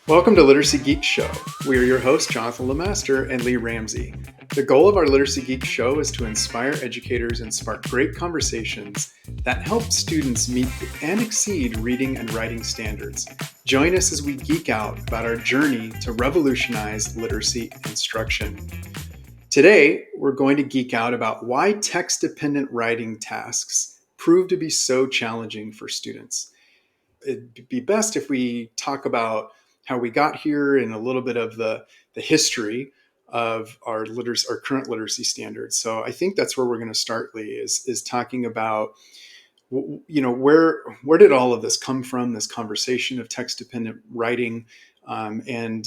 Welcome to Literacy Geek Show. We are your hosts, Jonathan Lemaster and Lee Ramsey. The goal of our Literacy Geek Show is to inspire educators and spark great conversations that help students meet and exceed reading and writing standards. Join us as we geek out about our journey to revolutionize literacy instruction. Today, we're going to geek out about why text-dependent writing tasks prove to be so challenging for students. It'd be best if we talk about how we got here and a little bit of the history of our current literacy standards. So I think that's where we're going to start, Lee, is talking about where did all of this come from? This conversation of text dependent writing, and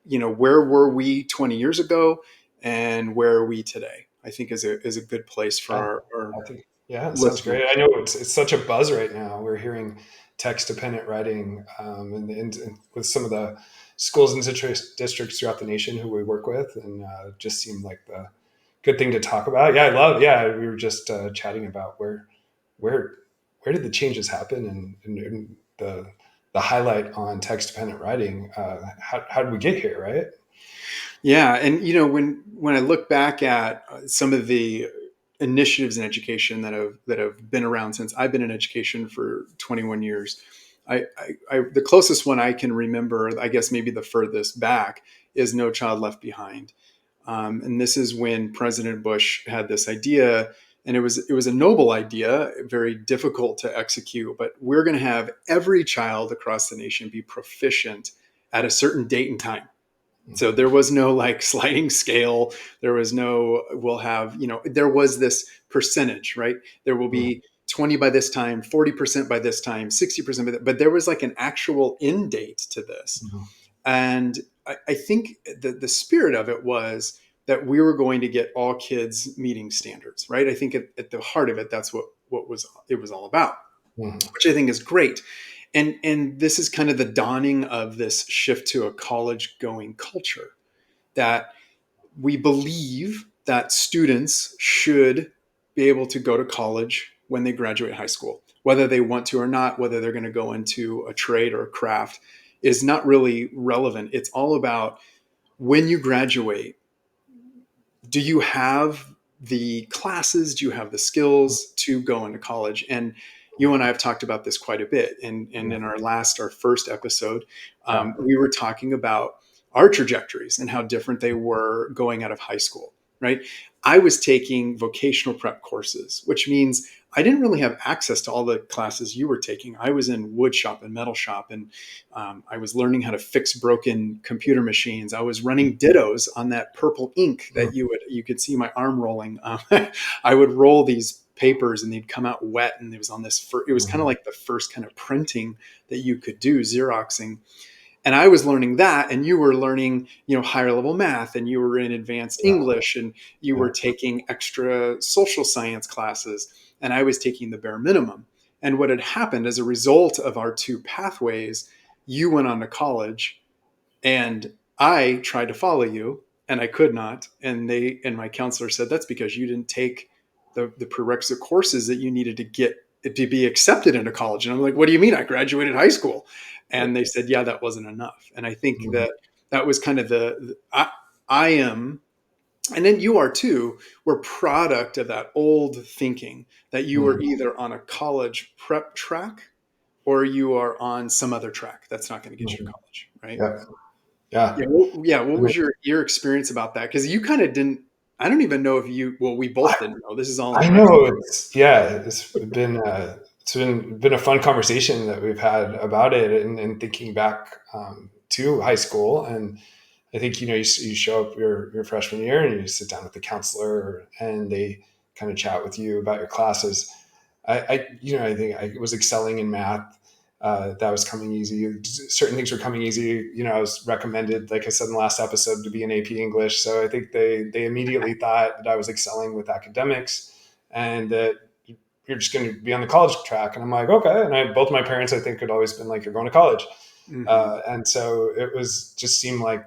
where were we 20 years ago, and where are we today? I think is a good place for Yeah, our I think, yeah, it sounds great. I listeners. know it's such a buzz right now. We're hearing text dependent writing, and with some of the schools and districts throughout the nation who we work with, and just seemed like the good thing to talk about. Yeah, I love. Yeah, we were just chatting about where where did the changes happen, and the highlight on text dependent writing. How did we get here, right? Yeah, and when I look back at some of the initiatives in education that have been around since I've been in education for 21 years, the closest one I can remember, I guess maybe the furthest back, is No Child Left Behind, and this is when President Bush had this idea, and it was a noble idea, very difficult to execute, but we're going to have every child across the nation be proficient at a certain date and time. So there was no like sliding scale. There was no, we'll have, there was this percentage, right? There will Mm-hmm. be 20 by this time, 40% by this time, 60% by that. But there was like an actual end date to this. And I think the spirit of it was that we were going to get all kids meeting standards, right? I think at the heart of it, that's what it was all about, Mm-hmm. which I think is great. And this is kind of the dawning of this shift to a college going culture, that we believe that students should be able to go to college when they graduate high school, whether they want to or not, whether they're going to go into a trade or a craft is not really relevant. It's all about, when you graduate, do you have the classes, do you have the skills to go into college? And you and I have talked about this quite a bit. And in our first episode, Yeah. we were talking about our trajectories and how different they were going out of high school, right? I was taking vocational prep courses, which means I didn't really have access to all the classes you were taking. I was in wood shop and metal shop, and I was learning how to fix broken computer machines. I was running dittos on that purple ink that you could see my arm rolling. I would roll these papers and they'd come out wet, and it was on this. It was kind of Mhm. like the first kind of printing that you could do, Xeroxing. And I was learning that, and you were learning, higher level math, and you were in advanced Yeah. English, and you were Yeah. taking extra social science classes, and I was taking the bare minimum. And what had happened as a result of our two pathways, you went on to college, and I tried to follow you, and I could not. And my counselor said, that's because you didn't take the prerequisite courses that you needed to get to be accepted into college. And I'm like, what do you mean? I graduated high school. And they said, yeah, that wasn't enough. And I think Mhm. that was kind of I am, and then you are too, we're product of that old thinking that you were Mhm. either on a college prep track or you are on some other track that's not going to get you to Mhm. college, right? Yeah. Yeah. Yeah. What was your experience about that? Because you kind of didn't. I don't even know if you. Well, we both I, didn't know. This is all in I high know it's been a fun conversation that we've had about it, and thinking back to high school. And I think you show up your freshman year and you sit down with the counselor and they kind of chat with you about your classes. I think I was excelling in math. That was coming easy. Certain things were coming easy. I was recommended, like I said in the last episode, to be an AP English. So I think they immediately thought that I was excelling with academics, and that you're just going to be on the college track. And I'm like, okay. And both my parents, I think, had always been like, you're going to college. school. Hmm. And so it was just seemed like,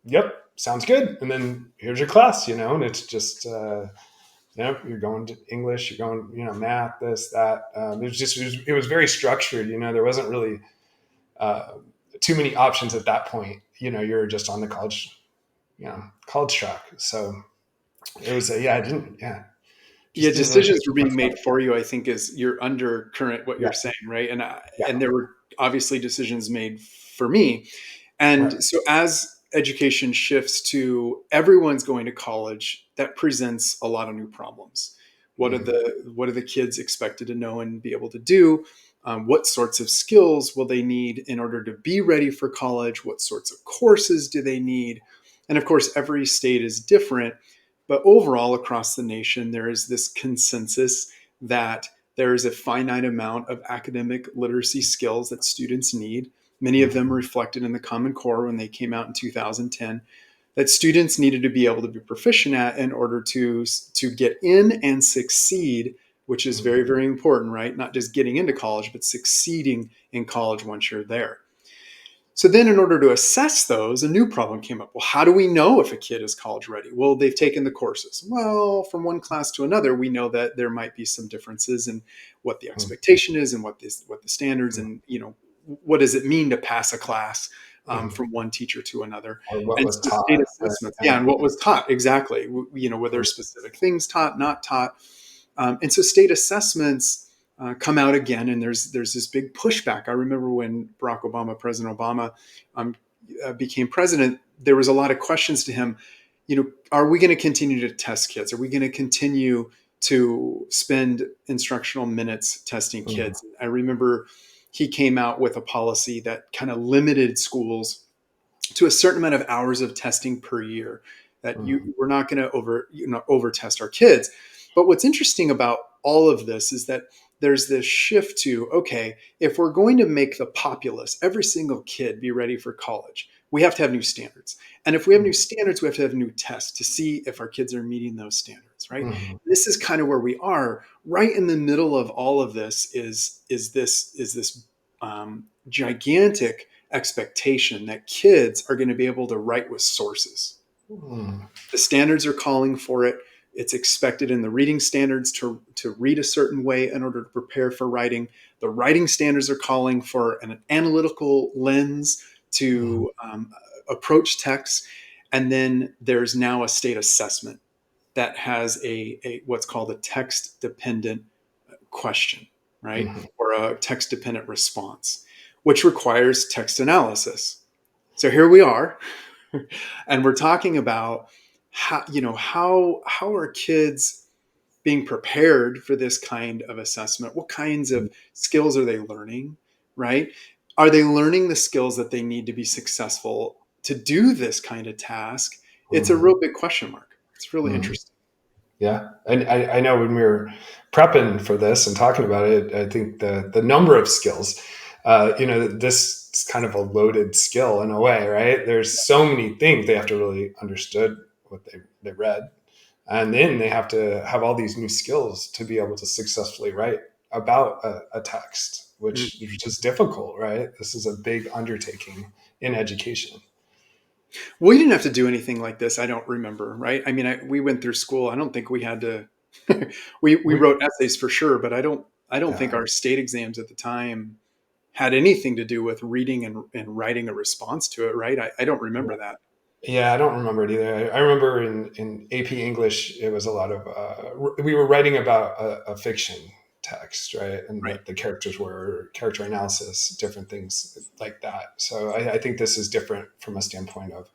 yep, sounds good. And then here's your class, and it's just, you're going to English, you're going, math, this, that. It was very structured. There wasn't really uh, too many options at that point. You're just on the college track. So it was, I didn't, Yeah, just didn't really think decisions were too much being about made it. for you, I think, is your undercurrent what Yeah. you're saying, right? Yeah. And there were obviously decisions made for me. Right. And so as education shifts to everyone's going to college, that presents a lot of new problems. Mm-hmm. What are the kids expected to know and be able to do? What sorts of skills will they need in order to be ready for college? What sorts of courses do they need? And of course, every state is different. But overall, across the nation, there is this consensus that there is a finite amount of academic literacy skills that students need. Many of them reflected in the Common Core when they came out in 2010, that students needed to be able to be proficient at in order to get in and succeed, which is Mm-hmm. very, very important, right? Not just getting into college, but succeeding in college once you're there. So then, in order to assess those, a new problem came up. Well, how do we know if a kid is college ready? Well, they've taken the courses. Well, from one class to another, we know that there might be some differences in what the expectation is and what the standards, and what does it mean to pass a class Mm-hmm. from one teacher to another. Or what And was so taught. state Right. assessments, yeah, and what was taught exactly. Were there specific things taught, not taught? And so state assessments come out again, and there's this big pushback. I remember when President Obama, became president, there was a lot of questions to him. Are we going to continue to test kids? Are we going to continue to spend instructional minutes testing Mm-hmm. kids? I remember he came out with a policy that kind of limited schools to a certain amount of hours of testing per year, that Mm-hmm. we're not going to over test our kids. But what's interesting about all of this is that there's this shift to, okay, if we're going to make the populace, every single kid, be ready for college, we have to have new standards. And if we have new standards, we have to have new tests to see if our kids are meeting those standards, right? Mm-hmm. This is kind of where we are. Right in the middle of all of this is this gigantic expectation that kids are going to be able to write with sources. Mm-hmm. The standards are calling for it. It's expected in the reading standards to read a certain way in order to prepare for writing. The writing standards are calling for an analytical lens Mm-hmm. to approach text. And then there's now a state assessment that has a what's called a text dependent question, right? Mm-hmm. Or a text dependent response, which requires text analysis. So here we are, and we're talking about how are kids being prepared for this kind of assessment? What kinds of skills are they learning, right? Are they learning the skills that they need to be successful to do this kind of task? It's a Mm-hmm. real big question mark. It's really Mm-hmm. interesting. Yeah, and I know when we were prepping for this and talking about it, I think the number of skills, this is kind of a loaded skill in a way, right? There's so many things they have to really understood what they read, and then they have to have all these new skills to be able to successfully write about a text, Mm. which is difficult, right? This is a big undertaking in education. We didn't have to do anything like this. I don't remember, right? I mean, we went through school. I don't think we had to. We We, wrote essays for sure, but I don't think yeah. our state exams at the time had anything to do with reading and writing a response to it, right? I don't remember that. Yeah, I don't remember it either. I remember in AP English, it was a lot of we were writing about a fiction text, right? And Right. what the characters were, character analysis, different things like that. So I think this is different from a standpoint of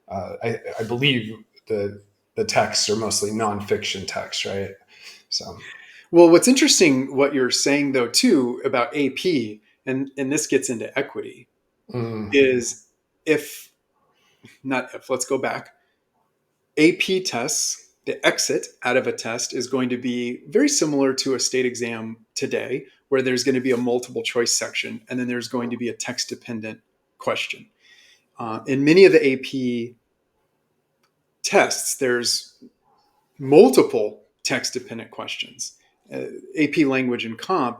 I believe the texts are mostly nonfiction texts, right? So Well, what's interesting what you're saying though too about AP, and this gets into equity, mm, is if not if let's go back. AP tests, the exit out of a test is going to be very similar to a state exam today, where there's going to be a multiple choice section and then there's going to be a text dependent question. In many of the AP tests, there's multiple text dependent questions. AP Language and Comp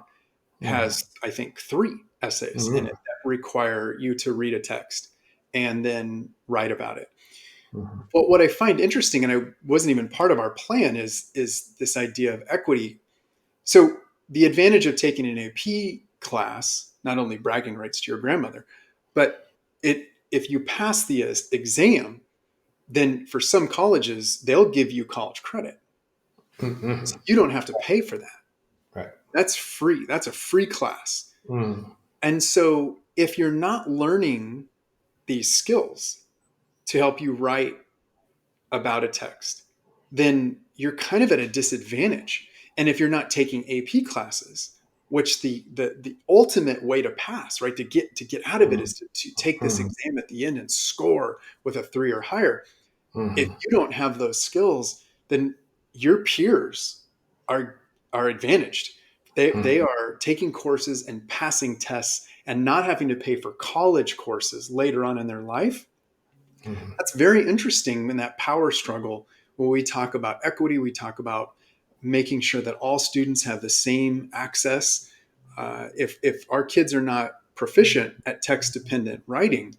mm, has, I think, 3 essays in it mm, that require you to read a text and then write about it. mm, But what I find interesting, and I wasn't even part of our plan, is this idea of equity. So the advantage of taking an AP class, not only bragging rights to your grandmother, but if you pass the exam, then for some colleges, they'll give you college credit. So Mm-hmm. you don't have to pay for that. Right. That's free. That's a free class. Mm. And so if you're not learning these skills to help you write about a text, then you're kind of at a disadvantage. And if you're not taking AP classes, which the ultimate way to pass, right, to get out of it Mm. is to take this Mm. exam at the end and score with a 3 or higher. If Mm. you don't have those skills, then your peers are are advantaged. They Mm. are taking courses and passing tests and not having to pay for college courses later on in their life. Mm. That's very interesting in that power struggle. When we talk about equity, we talk about making sure that all students have the same access. If our kids are not proficient at text dependent writing,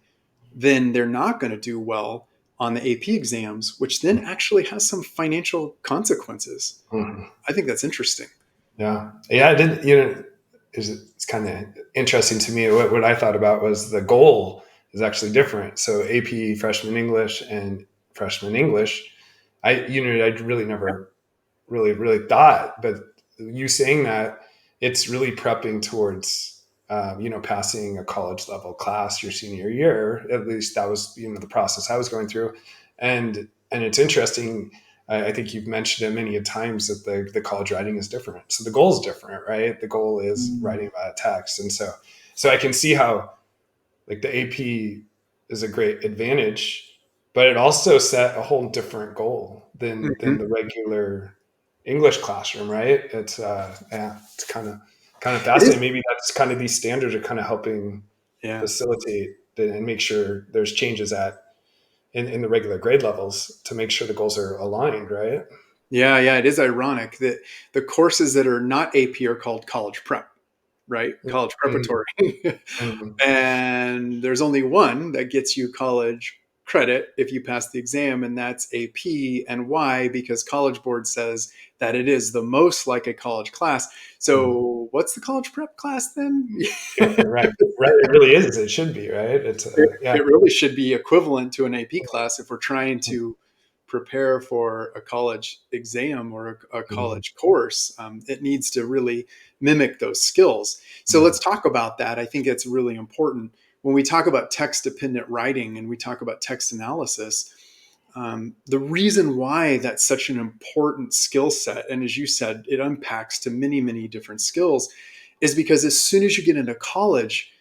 then they're not going to do well on the AP exams, which then actually has some financial consequences. Mm. I think that's interesting. Yeah. Yeah. I did, it's kind of interesting to me. What I thought about was the goal is actually different. So AP freshman English and freshman English, I really never really thought, but you saying that, it's really prepping towards, passing a college level class your senior year. At least that was, the process I was going through. And it's interesting. I think you've mentioned it many times that the college writing is different. So the goal is different, right? The goal is Mm. writing about a text. And so I can see how, like, the AP is a great advantage, but it also set a whole different goal than Mhm. the regular English classroom, right? It's kind of It is. fascinating. Maybe that's kind of, these standards are kind of helping Yeah. facilitate and make sure there's changes in the regular grade levels to make sure the goals are aligned, right? Yeah. Yeah. It is ironic that the courses that are not AP are called college prep, right? College Mm-hmm. preparatory. Mm-hmm. And there's only one that gets you college credit if you pass the exam, and that's AP. And why? Because College Board says that it is the most like a college class. Mm-hmm. So what's the college prep class then? Right, right. It really is. It should be, right? It's it, yeah. it really should be equivalent to an AP class if we're trying to prepare for a college exam or a Mm-hmm. college course. It needs to really mimic those skills. So let's talk about that. I think it's really important when we talk about text dependent writing and we talk about text analysis. The reason why that's such an important skill set, and as you said, it unpacks to many, many different skills, is because as soon as you get into college,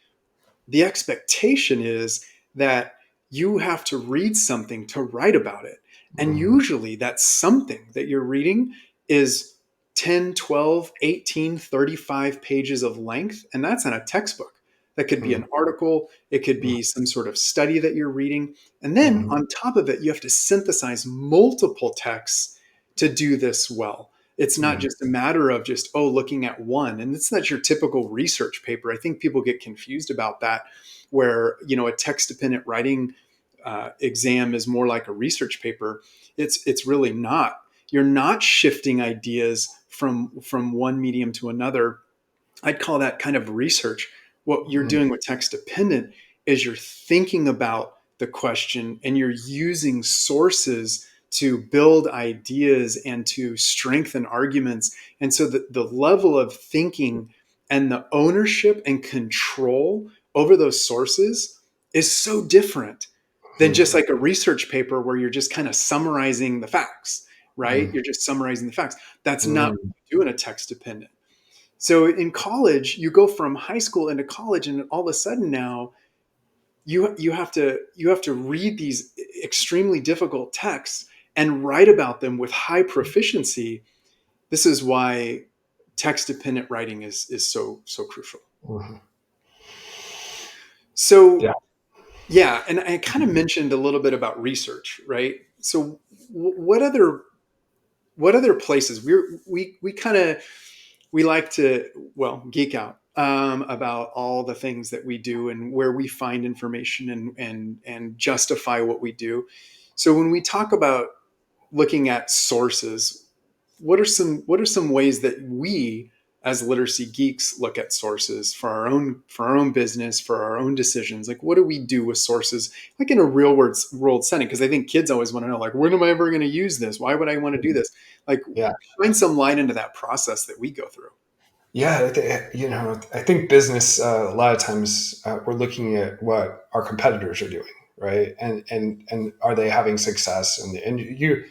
the expectation is that you have to read something to write about it. And Mm-hmm. usually that something that you're reading is 10, 12, 18, 35 pages of length. And that's in a textbook. That could be an article, it could be some sort of study that you're reading. And then Mm-hmm. on top of it, you have to synthesize multiple texts to do this well. It's not Mm-hmm. just a matter of just, oh, looking at one. And it's not your typical research paper. I think people get confused about that, where, a text dependent writing exam is more like a research paper. It's really not. You're not shifting ideas from one medium to another. I'd call that kind of research. What you're doing with text dependent is you're thinking about the question and you're using sources to build ideas and to strengthen arguments. And so the level of thinking and the ownership and control over those sources is so different than just like a research paper where you're just kind of summarizing the facts, right? You're just summarizing the facts. That's not what Mm-hmm. you do in a text dependent. So in college, you go from high school into college, and all of a sudden now you have to read these extremely difficult texts and write about them with high proficiency. This is why text dependent writing is so crucial. Mm-hmm. So Yeah. yeah, and I kind of mentioned a little bit about research, right? So what other places we kind of we like to, well, geek out about all the things that we do and where we find information and justify what we do. So when we talk about looking at sources, what are some ways that we as literacy geeks look at sources for our own business, for our own decisions. Like, what do we do with sources, like in a world setting? Because I think kids always want to know, like, when am I ever going to use this? Why would I want to do this? Like, Yeah. shine some light into that process that we go through. Yeah, I think business a lot of times we're looking at what our competitors are doing, right? And are they having success? And you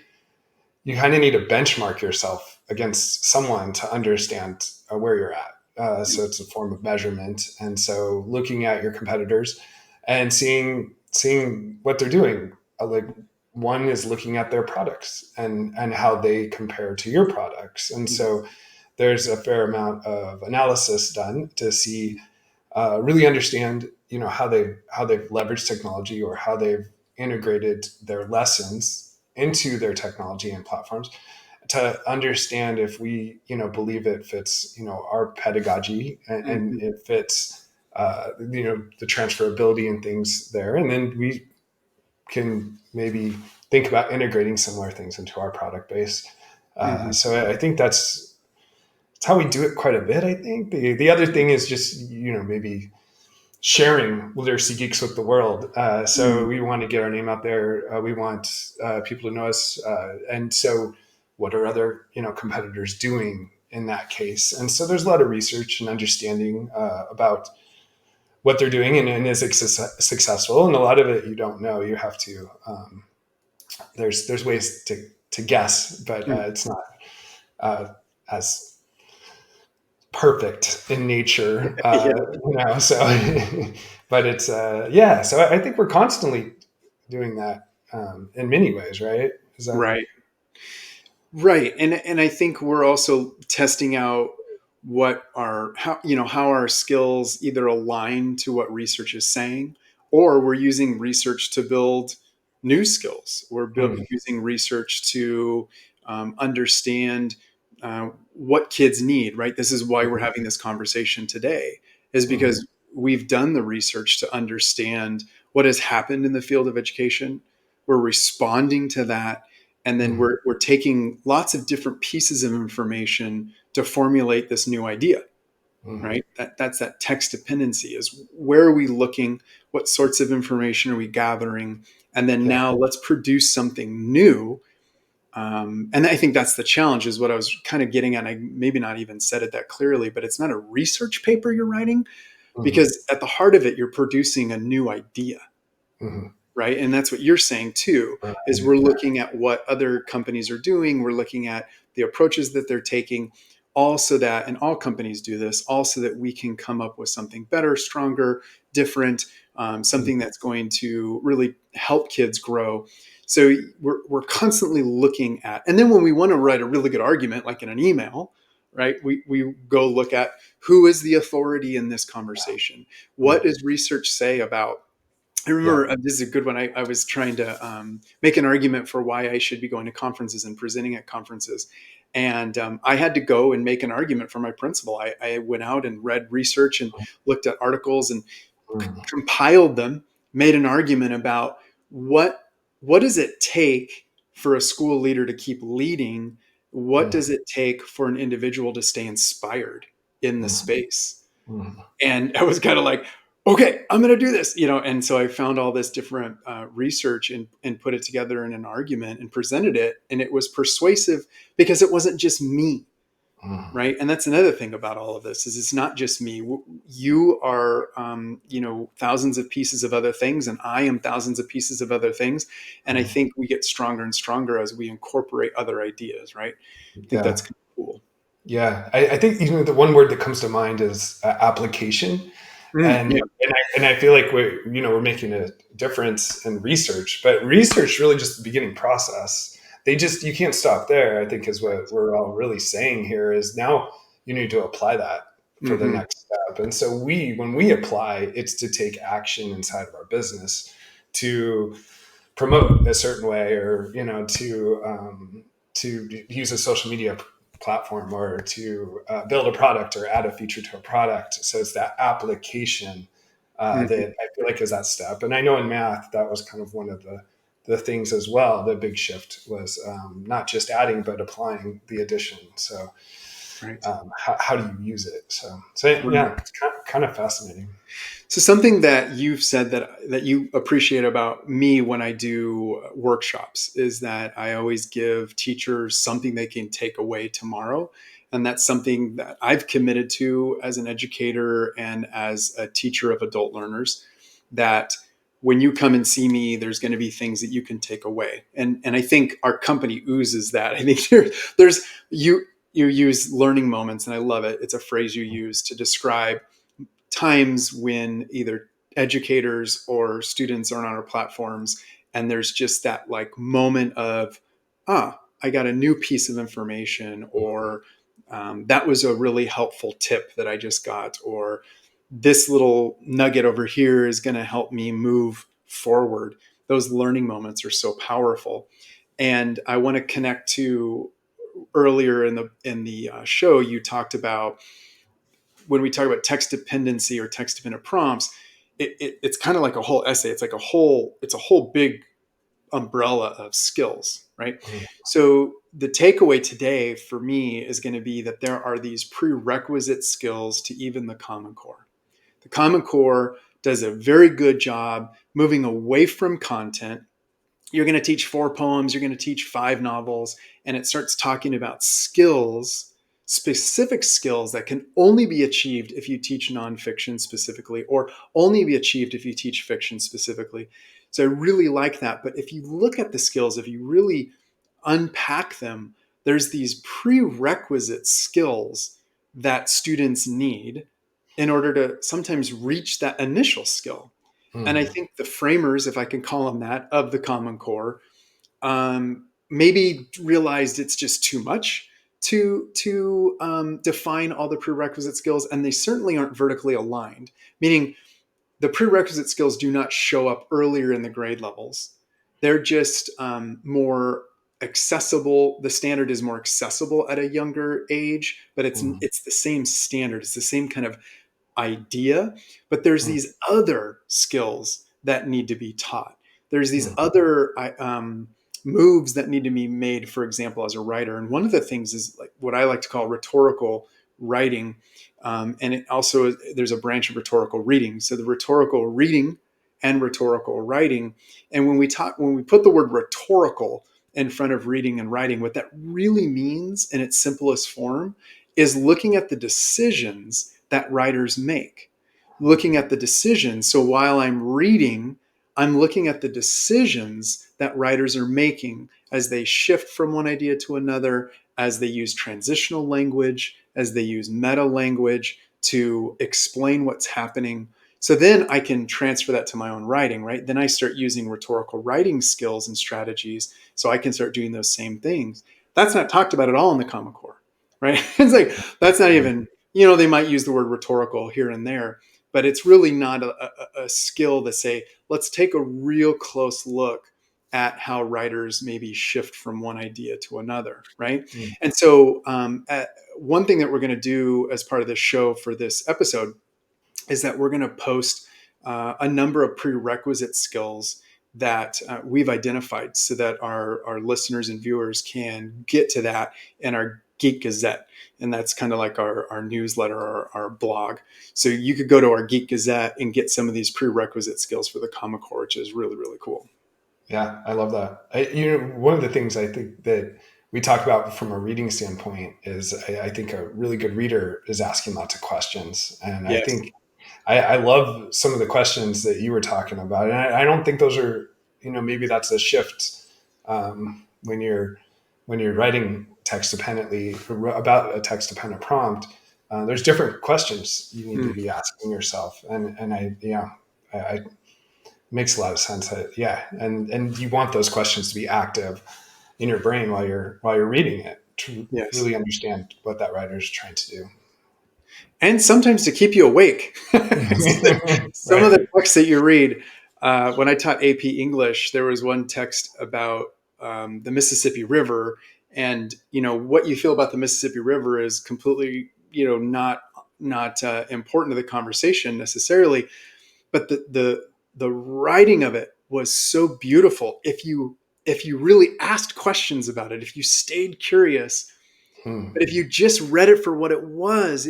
kind of need to benchmark yourself against someone to understand where you're at. So it's a form of measurement, and so looking at your competitors and seeing what they're doing. Like one is looking at their products and how they compare to your products, and so there's a fair amount of analysis done to see really understand how they've leveraged technology or how they've integrated their lessons into their technology and platforms to understand if we believe it fits our pedagogy and Mm-hmm. it fits the transferability and things there, and then we can maybe think about integrating similar things into our product base. Mm-hmm. So I think it's how we do it quite a bit. I think the other thing is just maybe sharing literacy geeks with the world. So we want to get our name out there. We want people to know us. And so, what are other competitors doing in that case? And so, there's a lot of research and understanding about what they're doing and is it successful. And a lot of it you don't know. You have to. There's ways to guess, but Mm-hmm. it's not as perfect in nature, Yeah. so but it's yeah, so I think we're constantly doing that in many ways, right? Is that Right. Right. And I think we're also testing out what our how our skills either align to what research is saying, or we're using research to build new skills. We're mm, using research to understand what kids need, right? This is why we're having this conversation today, is mm, because we've done the research to understand what has happened in the field of education. We're responding to that, and then mm, we're taking lots of different pieces of information to formulate this new idea, mm, right? That's that text dependency, is where are we looking, what sorts of information are we gathering, and then yeah, now let's produce something new. And I think that's the challenge, is what I was kind of getting at. I maybe not even said it that clearly, but it's not a research paper you're writing, mm, because at the heart of it, you're producing a new idea, mm, right? And that's what you're saying too, right, is we're looking at what other companies are doing, we're looking at the approaches that they're taking, all so that, and all companies do this, all so that we can come up with something better, stronger, different, mm, something that's going to really help kids grow. So we're constantly looking at, and then when we want to write a really good argument, like in an email, right, we go look at who is the authority in this conversation, what mm, does research say about. I yeah, remember this is a good one. I was trying to make an argument for why I should be going to conferences and presenting at conferences. And I had to go and make an argument for my principal. I went out and read research and looked at articles and mm, compiled them, made an argument about what what does it take for a school leader to keep leading? What mm, does it take for an individual to stay inspired in the mm, space? mm, And I was kind of like, okay, I'm going to do this, And so I found all this different research and put it together in an argument and presented it, and it was persuasive because it wasn't just me, mm, right? And that's another thing about all of this, is it's not just me. You are, thousands of pieces of other things, and I am thousands of pieces of other things. And I mm. think we get stronger and stronger as we incorporate other ideas, right? I think that's Yeah, kind of cool. yeah. I think the one word that comes to mind is application. Yeah. And I feel like we're making a difference in research, but research really just the beginning process. You can't stop there. I think is what we're all really saying here is now you need to apply that for the Hmm. next step. And so when we apply, it's to take action inside of our business to promote a certain way, or to use a social media platform, or to build a product or add a feature to a product. So it's that application Hmm. that I feel like is that step. And I know in math that was kind of one of the things as well. The big shift was not just adding but applying the addition. So Right. how do you use it? So Right. yeah, it's kind of fascinating. So something that you've said that you appreciate about me when I do workshops is that I always give teachers something they can take away tomorrow. And that's something that I've committed to as an educator and as a teacher of adult learners, that when you come and see me, there's going to be things that you can take away. And I think our company oozes that. I think there's you use learning moments, and I love it. It's a phrase you use to describe times when either educators or students are on our platforms, and there's just that like moment of, I got a new piece of information, or that was a really helpful tip that I just got, or this little nugget over here is going to help me move forward. Those learning moments are so powerful. And I want to connect to earlier in the show, you talked about when we talk about text dependency or text dependent prompts, it's kind of like a whole essay. It's a whole big umbrella of skills, right? Mhm. So the takeaway today for me is going to be that there are these prerequisite skills to even the Common Core. The Common Core does a very good job moving away from content. You're going to teach 4 poems, you're going to teach 5 novels, and it starts talking about skills, specific skills that can only be achieved if you teach nonfiction specifically, or only be achieved if you teach fiction specifically. So I really like that. But if you look at the skills, if you really unpack them, there's these prerequisite skills that students need in order to sometimes reach that initial skill. And I Mhm. think the framers, if I can call them that, of the Common Core, maybe realized it's just too much to define all the prerequisite skills, and they certainly aren't vertically aligned. Meaning, the prerequisite skills do not show up earlier in the grade levels. They're just more accessible. The standard is more accessible at a younger age, but Mhm. it's the same standard. It's the same kind of idea, but there's Mhm. these other skills that need to be taught. There's these Mhm. other moves that need to be made, for example, as a writer. And one of the things is like what I like to call rhetorical writing. And it also, there's a branch of rhetorical reading. So the rhetorical reading and rhetorical writing. And when we put the word rhetorical in front of reading and writing, what that really means in its simplest form is looking at the decisions that writers make. Looking at the decisions. So while I'm reading, I'm looking at the decisions that writers are making as they shift from one idea to another, as they use transitional language, as they use meta language to explain what's happening. So then I can transfer that to my own writing, right? Then I start using rhetorical writing skills and strategies so I can start doing those same things. That's not talked about at all in the Common Core, right? It's like, that's not even, they might use the word rhetorical here and there, but it's really not a skill to say, let's take a real close look at how writers maybe shift from one idea to another, right? Mhm. And so, one thing that we're going to do as part of this show for this episode is that we're going to post a number of prerequisite skills that we've identified so that our listeners and viewers can get to that in our Geek Gazette. And that's kind of like our newsletter or our blog. So you could go to our Geek Gazette and get some of these prerequisite skills for the Common Core, which is really, really cool. Yeah, I love that. One of the things I think that we talk about from a reading standpoint is I think a really good reader is asking lots of questions, and I Yes. think I love some of the questions that you were talking about, and I don't think those are, maybe that's a shift when you're writing text dependently about a text dependent prompt. There's different questions you need to Mm, be asking yourself, and I makes a lot of sense. Yeah, and you want those questions to be active in your brain while you're reading it to yes. really understand what that writer is trying to do. And sometimes to keep you awake. Some of the Right. texts that you read, when I taught AP English, there was one text about the Mississippi River, and what you feel about the Mississippi River is completely not important to the conversation necessarily, but the writing of it was so beautiful. If you really asked questions about it, if you stayed curious, Mm, But if you just read it for what it was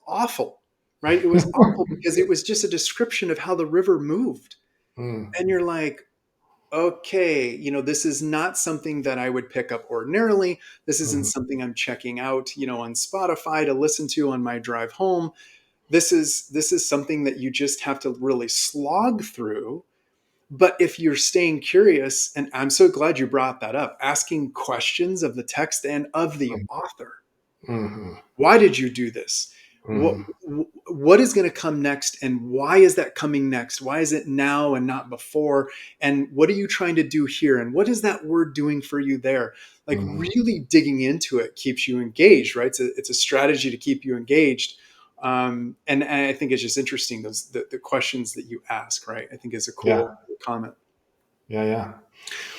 awful, right? It was awful because it was just a description of how the river moved. mm, And you're like, okay, this is not something that I would pick up ordinarily. This isn't mhm, something I'm checking out, on Spotify to listen to on my drive home. This is something that you just have to really slog through. But if you're staying curious, and I'm so glad you brought that up, asking questions of the text and of the mm, author. mhm, Why did you do this? what mhm, what is going to come next, and why is that coming next? Why is it now and not before? And what are you trying to do here, and what is that word doing for you there? Like, mhm. really digging into it keeps you engaged, right? It's a strategy to keep you engaged. And I think it's just interesting, the questions that you ask, right? I think is a Yeah, cool comment. yeah, yeah.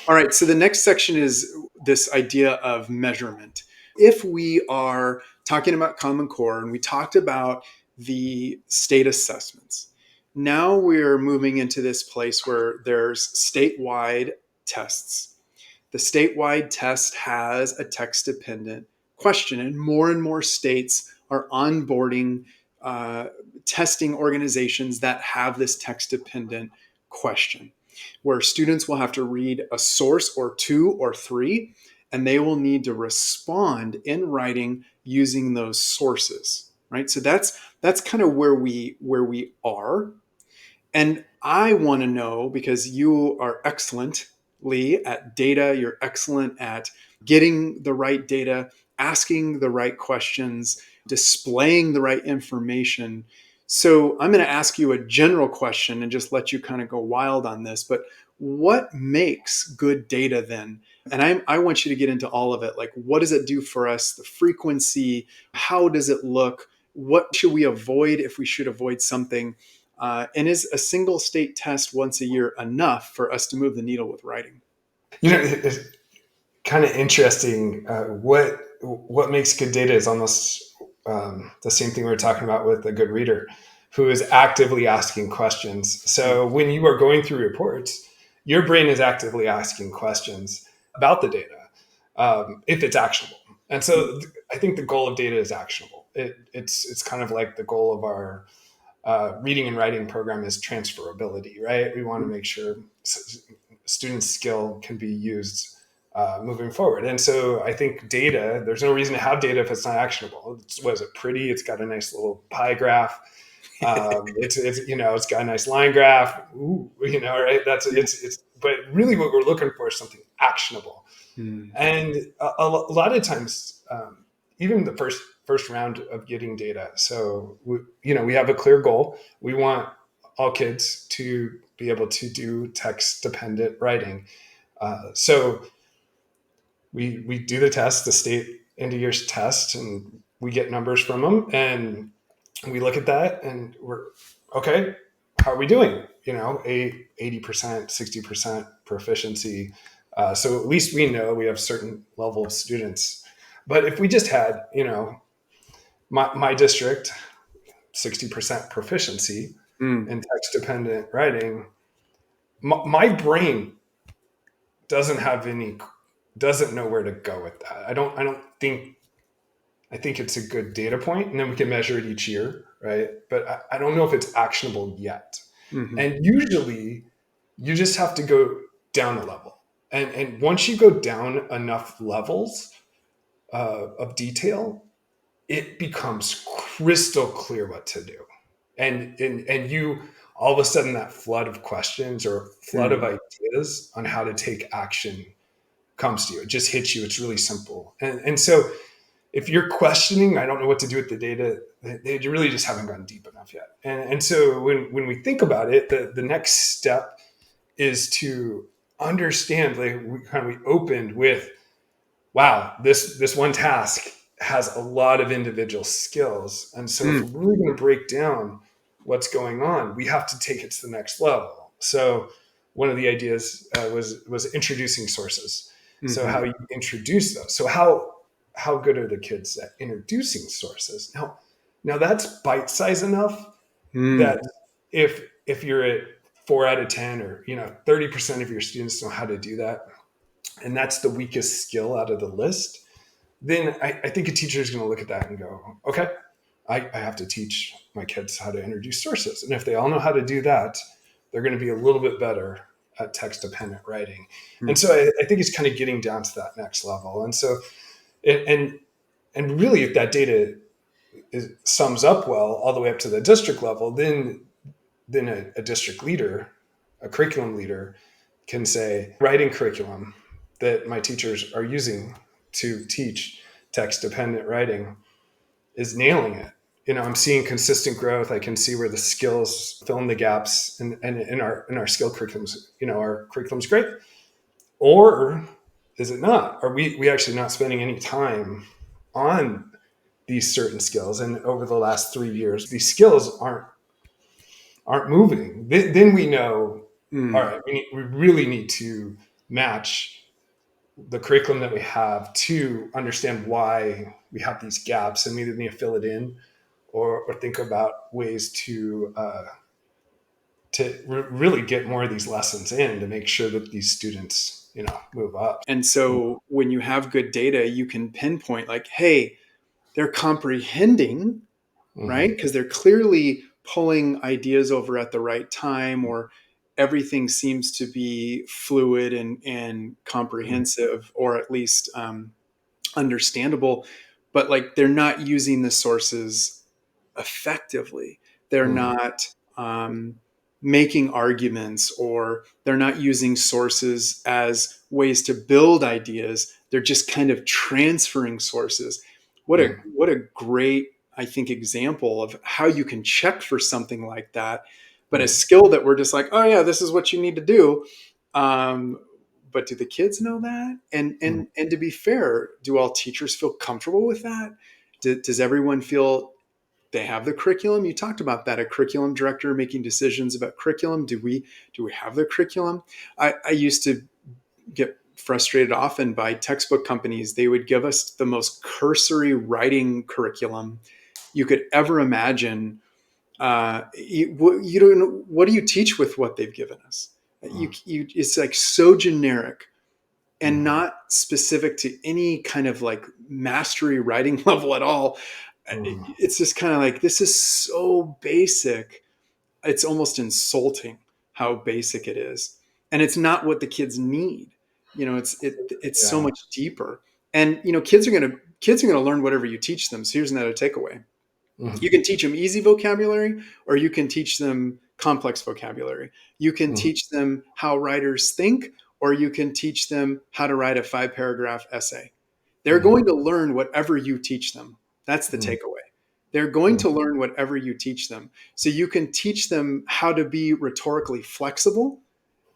All right, so the next section is this idea of measurement. If we are talking about Common Core and we talked about the state assessments, now we're moving into this place where there's statewide tests. The statewide test has a text dependent question, and more states are onboarding uh, testing organizations that have this text dependent question, where students will have to read a source or two or three, and they will need to respond in writing using those sources. Right. So that's kind of where we are. And I want to know, because you are excellent, Lee, at data, you're excellent at getting the right data, asking the right questions, displaying the right information. So I'm going to ask you a general question and just let you kind of go wild on this. But what makes good data then? And I want you to get into all of it. Like, what does it do for us? The frequency, how does it look? What should we avoid if we should avoid something? And is a single state test once a year enough for us to move the needle with writing? It's kind of interesting. What makes good data is almost the same thing we were talking about with a good reader, who is actively asking questions. Mm, So when you are going through reports, your brain is actively asking questions about the data, if it's actionable. And mm, so I think the goal of data is actionable. It's kind of like the goal of our reading and writing program is transferability, right? We want to mm, make sure students' skill can be used moving forward. And so I think data, there's no reason to have data if it's not actionable. Was it pretty? It's got a nice little pie graph. It's got a nice line graph. Ooh, right? But really what we're looking for is something actionable. mm, And a lot of times, even the first round of getting data. So we have a clear goal. We want all kids to be able to do text dependent writing. So we do the test, the state end of year test, and we get numbers from them, and we look at that, and we're okay. How are we doing? 80%, 60% proficiency. So at least we know we have certain level of students. But if we just had, my district, 60% proficiency mm, in text dependent writing, my brain doesn't have any doesn't know where to go with that. I don't think I think it's a good data point, and then we can measure it each year, right? But I don't know if it's actionable yet. mhm, And usually, you just have to go down a level, and once you go down enough levels of detail, it becomes crystal clear what to do, and you all of a sudden that flood of questions or flood of mm, ideas on how to take action comes to you. It just hits you. It's really simple, and so if you're questioning, I don't know what to do with the data, they really just haven't gone deep enough yet. And so when we think about it, the next step is to understand, like we opened with, wow, this one task has a lot of individual skills. And so if mm, we're really going to break down what's going on, we have to take it to the next level. So one of the ideas was introducing sources. So mhm, how you introduce those. So how good are the kids at introducing sources? Now that's bite size enough mm, that if you're at 4 out of 10, or 30% of your students know how to do that, and that's the weakest skill out of the list, then I think a teacher is going to look at that and go, okay, I have to teach my kids how to introduce sources. And if they all know how to do that, they're going to be a little bit better at text dependent writing. And so I think it's kind of getting down to that next level. And so, and, and really if that data sums up well all the way up to the district level, then a district leader, a curriculum leader can say, writing curriculum that my teachers are using to teach text dependent writing is nailing it. I'm seeing consistent growth. I can see where the skills fill in the gaps, and in our skill curriculums, our curriculum's great. Or is it not? Are we actually not spending any time on these certain skills? And over the last 3 years, these skills aren't moving. Then we know, all right, we really need to match the curriculum that we have to understand why we have these gaps, and we either need to fill it in or think about ways to really get more of these lessons in to make sure that these students, move up. And so when you have good data, you can pinpoint like, hey, they're comprehending, right? Because they're clearly pulling ideas over at the right time, or everything seems to be fluid and comprehensive, or at least understandable. But like they're not using the sources effectively. They're not making arguments, or they're not using sources as ways to build ideas. They're just kind of transferring sources. What a great, I think, example of how you can check for something like that. But a skill that we're just like, oh yeah, this is what you need to do. But do the kids know that? And to be fair, do all teachers feel comfortable with that? Does everyone feel they have the curriculum? You talked about that, a curriculum director making decisions about curriculum. Do we have the curriculum? I used to get frustrated often by textbook companies. They would give us the most cursory writing curriculum you could ever imagine. You don't know, what do you teach with what they've given us? It's like so generic and not specific to any kind of like mastery writing level at all. It's just kind of like, this is so basic. It's almost insulting how basic it is. And it's not what the kids need. It's so Yeah. much deeper. And kids are going to learn whatever you teach them. So here's another takeaway. You can teach them easy vocabulary, or you can teach them complex vocabulary. You can teach them how writers think, or you can teach them how to write a 5-paragraph essay. They're going to learn whatever you teach them. That's the takeaway. They're going to learn whatever you teach them. So you can teach them how to be rhetorically flexible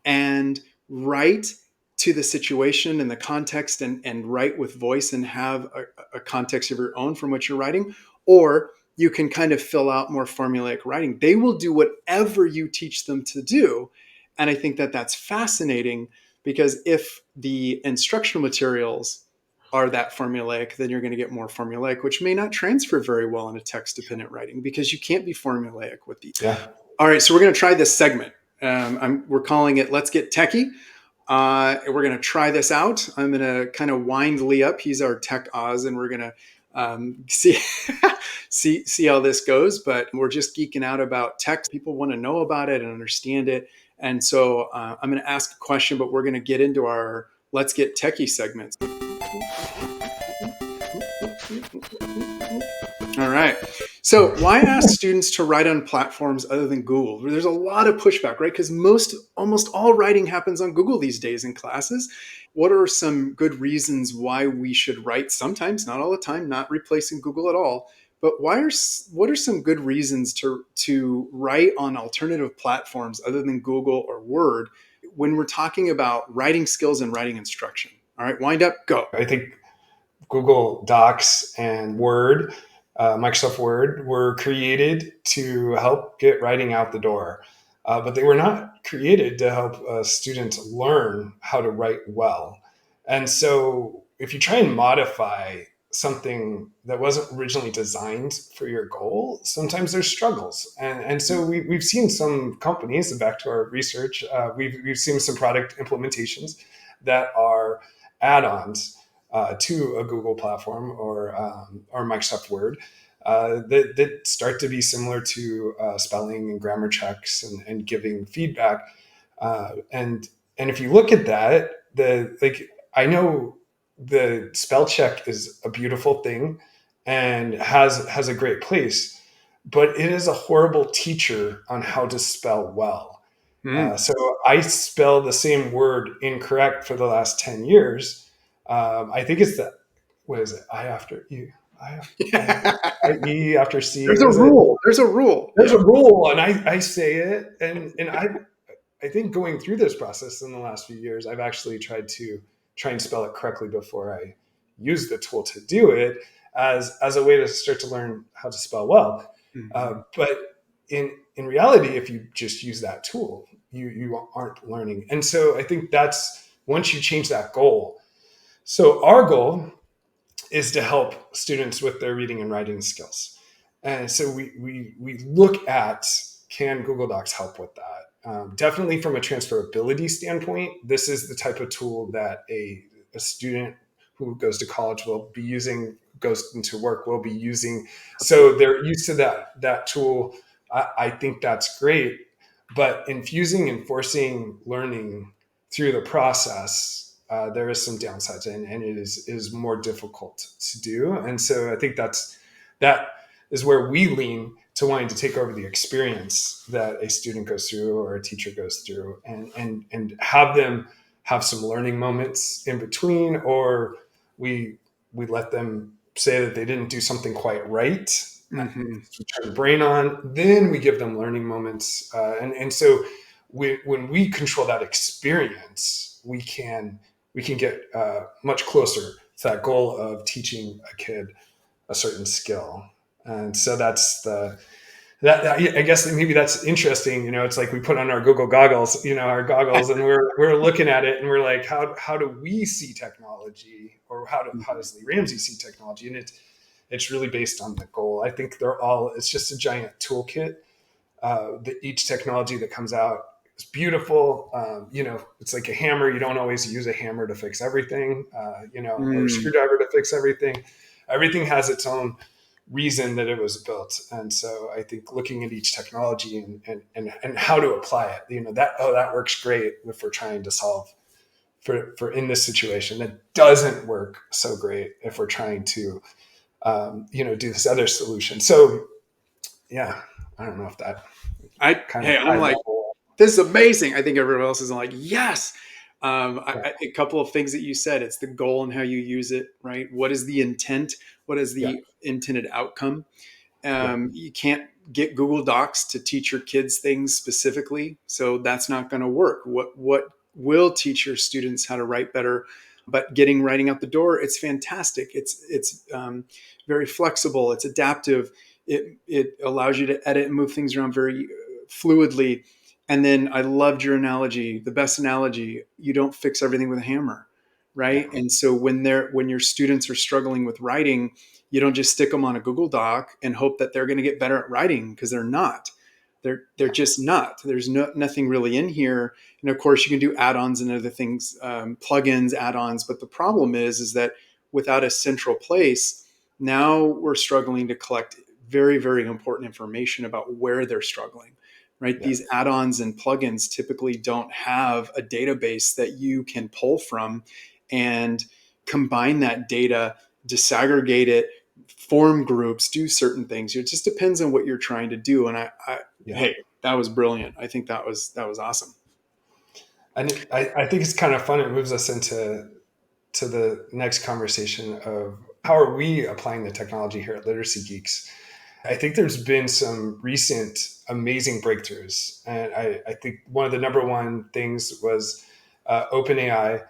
and write to the situation and the context, and write with voice and have a context of your own from what you're writing. Or you can kind of fill out more formulaic writing. They will do whatever you teach them to do. And I think that that's fascinating, because if the instructional materials are that formulaic, then you're going to get more formulaic, which may not transfer very well into text dependent writing, because you can't be formulaic with the. Yeah. All right, so we're going to try this segment. We're calling it Let's Get Techie. We're going to try this out. I'm going to kind of wind Lee up. He's our tech Oz, and we're going to see see how this goes. But we're just geeking out about tech. People want to know about it and understand it. And so I'm going to ask a question, but we're going to get into our Let's Get Techie segments. All right. So why ask students to write on platforms other than Google? There's a lot of pushback, right? Because almost all writing happens on Google these days in classes. What are some good reasons why we should write sometimes, not all the time, not replacing Google at all? But what are some good reasons to write on alternative platforms other than Google or Word when we're talking about writing skills and writing instruction? All right, wind up, go. I think Google Docs and Word, Microsoft Word, were created to help get writing out the door. But they were not created to help students learn how to write well. And so if you try and modify something that wasn't originally designed for your goal, sometimes there's struggles. And so we've seen some companies, back to our research, we've seen some product implementations that are add-ons to a Google platform or Microsoft Word that start to be similar to spelling and grammar checks and giving feedback. And if you look at that, I know the spell check is a beautiful thing and has a great place, but it is a horrible teacher on how to spell well. Mm. So I spell the same word incorrect for the last 10 years. I think it's the, what is it? I after E, I E after C. There's a Is it? rule. There's a rule. There's Yeah. a rule, and I say it, and I think going through this process in the last few years, I've actually tried to try and spell it correctly before I use the tool to do it as a way to start to learn how to spell well. Mhm. But in reality, if you just use that tool, you aren't learning. And so I think that's once you change that goal. So our goal is to help students with their reading and writing skills. And so we look at, can Google Docs help with that? Definitely from a transferability standpoint, this is the type of tool that a student who goes to college will be using, goes into work will be using. So Absolutely. they're used to that tool. I think that's great. But infusing and forcing learning through the process, there is some downsides, and it is more difficult to do. And so I think that is where we lean to wanting to take over the experience that a student goes through or a teacher goes through, and have them have some learning moments in between, or we we let them say that they didn't do something quite right. Hmm. We turn the brain on, then we give them learning moments, and so when we control that experience, we can get much closer to that goal of teaching a kid a certain skill. And so that's I guess maybe that's interesting. It's like we put on our Google goggles, and we're looking at it and we're like, how do we see technology, or how does Lee Ramsey see technology? And it's really based on the goal. I think it's just a giant toolkit. Each technology that comes out is beautiful. It's like a hammer. You don't always use a hammer to fix everything, or a Mm. screwdriver to fix everything. Everything has its own reason that it was built. And so I think looking at each technology and how to apply it, that works great if we're trying to solve for in this situation. That doesn't work so great if we're trying to, do this other solution. So yeah, I don't know if that kind of I'm high like, level. this is amazing. I think everyone else is like, yes. Yeah. A couple of things that you said, it's the goal and how you use it, right? What is the intent? What is Yeah. the intended outcome? Yeah. You can't get Google Docs to teach your kids things specifically, so that's not going to work. What will teach your students how to write better? But getting writing out the door, it's fantastic. It's very flexible. It's adaptive. It allows you to edit and move things around very fluidly. And then I loved your analogy, the best analogy. You don't fix everything with a hammer, Yeah. right? And so when your students are struggling with writing, you don't just stick them on a Google Doc and hope that they're going to get better at writing, because they're not. They're Yeah. just not. There's nothing really in here. And of course, you can do add-ons and other things, plugins, add-ons. But the problem is that without a central place, now we're struggling to collect very, very important information about where they're struggling. Right? Yeah. These add-ons and plugins typically don't have a database that you can pull from and combine that data, disaggregate it, form groups, do certain things. It just depends on what you're trying to do. And Yeah. hey, that was brilliant. I think that was awesome. And I think it's kind of fun. It moves us to the next conversation of how are we applying the technology here at Literacy Geeks. I think there's been some recent amazing breakthroughs. And I think one of the number one things was OpenAI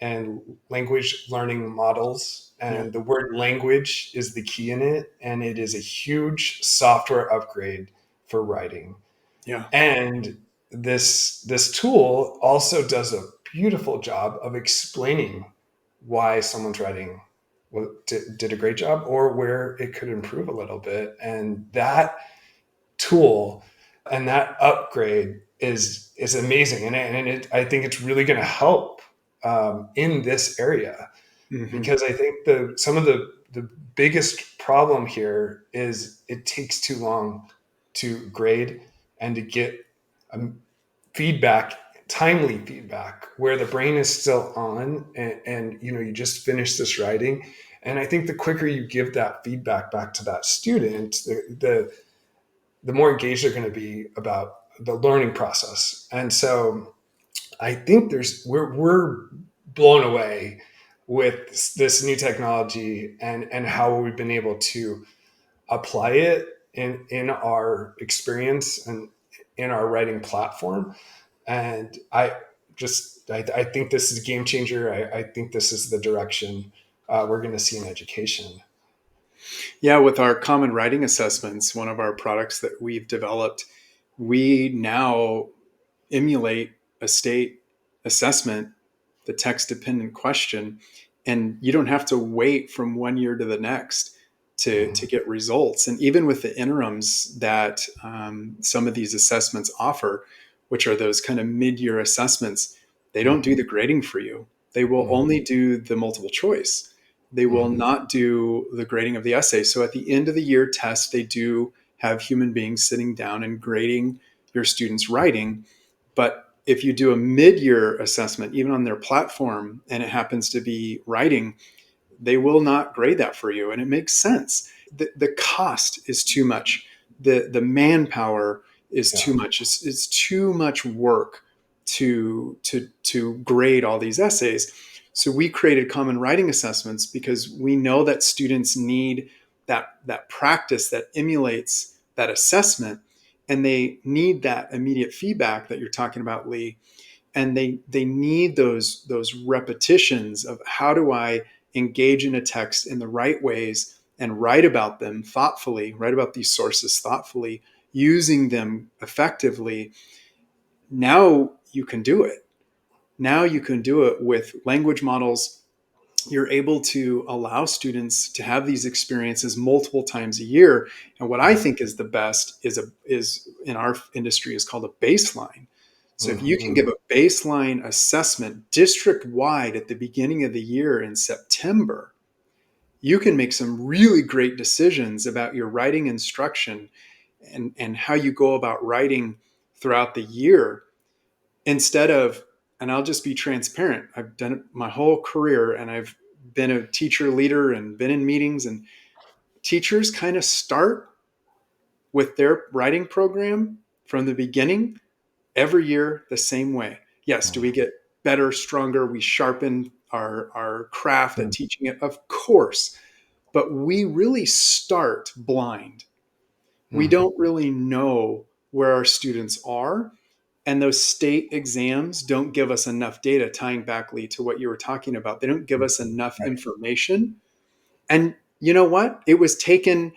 and language learning models. Yeah, And the word language is the key in it. And it is a huge software upgrade for writing. yeah, And this tool also does a beautiful job of explaining why someone's writing did a great job or where it could improve a little bit. And that tool and that upgrade is amazing. I think it's really going to help in this area. Hmm. because I think some of the biggest problem here is it takes too long to grade and to get um, feedback, timely feedback, where the brain is still on, and you just finished this writing. And I think the quicker you give that feedback back to that student, the more engaged they're going to be about the learning process. And so I think we're blown away with this new technology, and how we've been able to apply it in our experience and in our writing platform. And I think this is a game changer. I think this is the direction we're going to see in education. Yeah, with our common writing assessments, one of our products that we've developed, we now emulate a state assessment, the text dependent question, and you don't have to wait from one year to the next to Mm-hmm. get results. And even with the interims that some of these assessments offer, which are those kind of mid year assessments, they don't do Mm-hmm. the grading for you. They will only do the multiple choice. They will Mm-hmm. not do the grading of the essay. So at the end of the year test, they do have human beings sitting down and grading your students' writing. But if you do a mid year assessment, even on their platform, and it happens to be writing, they will not grade that for you. And it makes sense. The cost is too much. The manpower is Yeah. too much. It's too much work to grade all these essays. So we created common writing assessments because we know that students need that practice that emulates that assessment, and they need that immediate feedback that you're talking about, Lee. And they need those repetitions of how do I engage in a text in the right ways and write about them thoughtfully, write about these sources thoughtfully, using them effectively. Now you can do it. Now you can do it with language models. You're able to allow students to have these experiences multiple times a year. And what I think is the best is in our industry is called a baseline. So if you can Mm-hmm. give a baseline assessment district wide at the beginning of the year in September, you can make some really great decisions about your writing instruction and how you go about writing throughout the year instead of, and I'll just be transparent, I've done it my whole career and I've been a teacher leader and been in meetings, and teachers kind of start with their writing program from the beginning every year the same way. Yes, do we get better, stronger? We sharpen our craft at teaching it, of course, but we really start blind. We Mm-hmm. don't really know where our students are. And those state exams don't give us enough data, tying back, Lee, to what you were talking about. They don't give us enough Right. information. And you know what? It was taken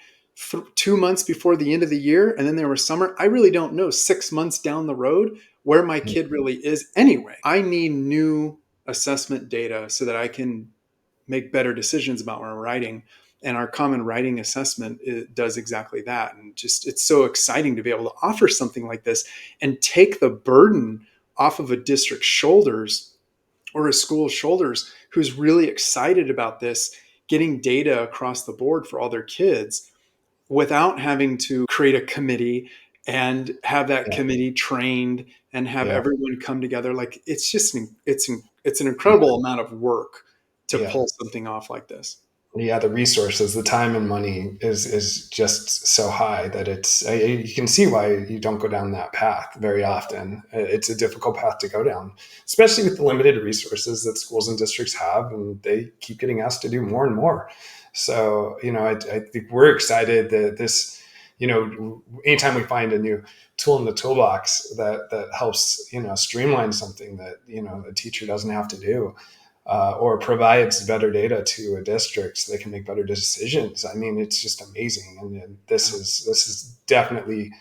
2 months before the end of the year, and then there was summer. I really don't know 6 months down the road where my kid really is anyway. I need new assessment data so that I can make better decisions about my writing. And our common writing assessment, it does exactly that. And just it's so exciting to be able to offer something like this and take the burden off of a district's shoulders or a school's shoulders who's really excited about this, getting data across the board for all their kids without having to create a committee and have that Yeah. committee trained and have Yeah. everyone come together. Like it's just it's an Yeah. incredible amount of work to Yeah. pull something off like this. Yeah, the resources, the time and money is just so high that you can see why you don't go down that path very often. It's a difficult path to go down, especially with the limited resources that schools and districts have, and they keep getting asked to do more and more. So, I think we're excited that this, anytime we find a new tool in the toolbox that helps, streamline something that, a teacher doesn't have to do, or provides better data to a district so they can make better decisions. I mean, it's just amazing, and this is definitely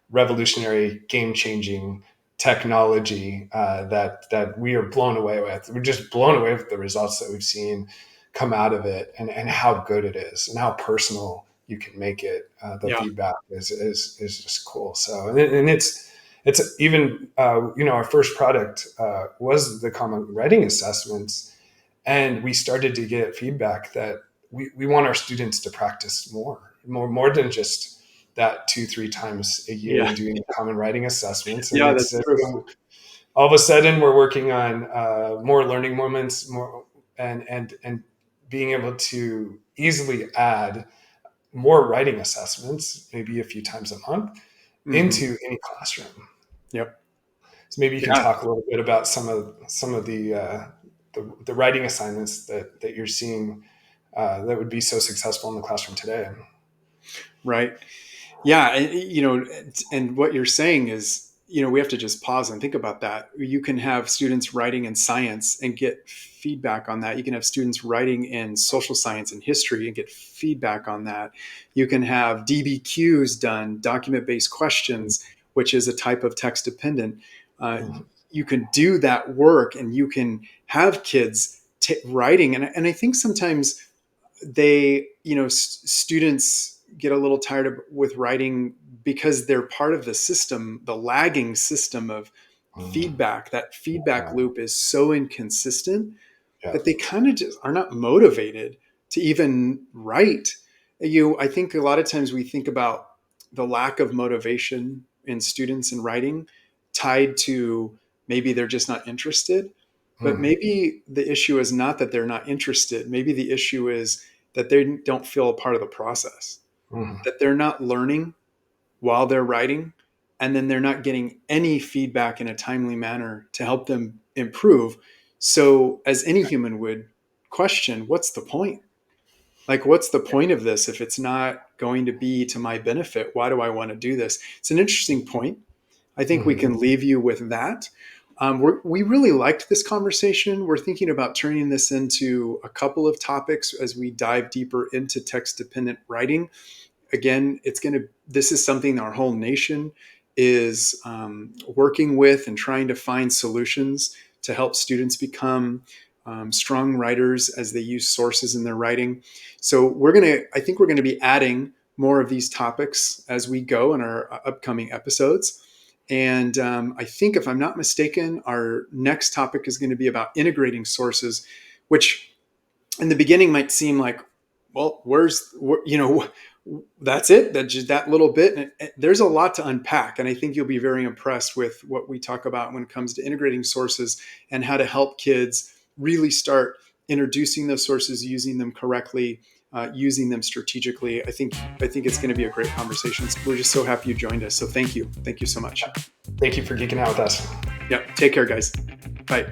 revolutionary, game changing technology that we are blown away with. We're just blown away with the results that we've seen come out of it, and how good it is, and how personal you can make it. The Yeah. feedback is just cool. So, and it's even our first product was the common writing assessments, And we started to get feedback that we want our students to practice more than just that 2-3 times a year Yeah. and doing common writing assessments. And Yeah, it's that's true. all of a sudden we're working on more learning moments, more and being able to easily add more writing assessments, maybe a few times a month, Hmm. into any classroom. Yep. So maybe you can Yeah. talk a little bit about some of the writing assignments that you're seeing that would be so successful in the classroom today. Right. Yeah, and what you're saying is, we have to just pause and think about that. You can have students writing in science and get feedback on that. You can have students writing in social science and history and get feedback on that. You can have DBQs done, document-based questions, which is a type of text dependent. Uh, Mm-hmm. you can do that work, and you can have kids writing. And I think sometimes students get a little tired with writing because they're part of the system, the lagging system of Mm-hmm. feedback. That feedback Yeah, loop is so inconsistent yeah. that they kind of just are not motivated to even write. I think a lot of times we think about the lack of motivation in students in writing tied to maybe they're just not interested. But Mm-hmm. maybe the issue is not that they're not interested. Maybe the issue is that they don't feel a part of the process, Mm-hmm. that they're not learning while they're writing, and then they're not getting any feedback in a timely manner to help them improve. So, as any human would question, what's the point? Like, what's the point of this if it's not going to be to my benefit? Why do I want to do this? It's an interesting point. I think we Mm-hmm. can leave you with that. We really liked this conversation. We're thinking about turning this into a couple of topics as we dive deeper into text dependent writing. Again, this is something our whole nation is working with and trying to find solutions to help students become strong writers as they use sources in their writing. So I think we're going to be adding more of these topics as we go in our upcoming episodes. And I think, if I'm not mistaken, our next topic is going to be about integrating sources, which in the beginning might seem like, well, that's it. That just that little bit. And there's a lot to unpack, and I think you'll be very impressed with what we talk about when it comes to integrating sources and how to help kids really start introducing those sources, using them correctly, using them strategically. I think it's going to be a great conversation. We're just so happy you joined us. So thank you so much. Thank you for geeking out with us. Yeah, take care, guys. Bye.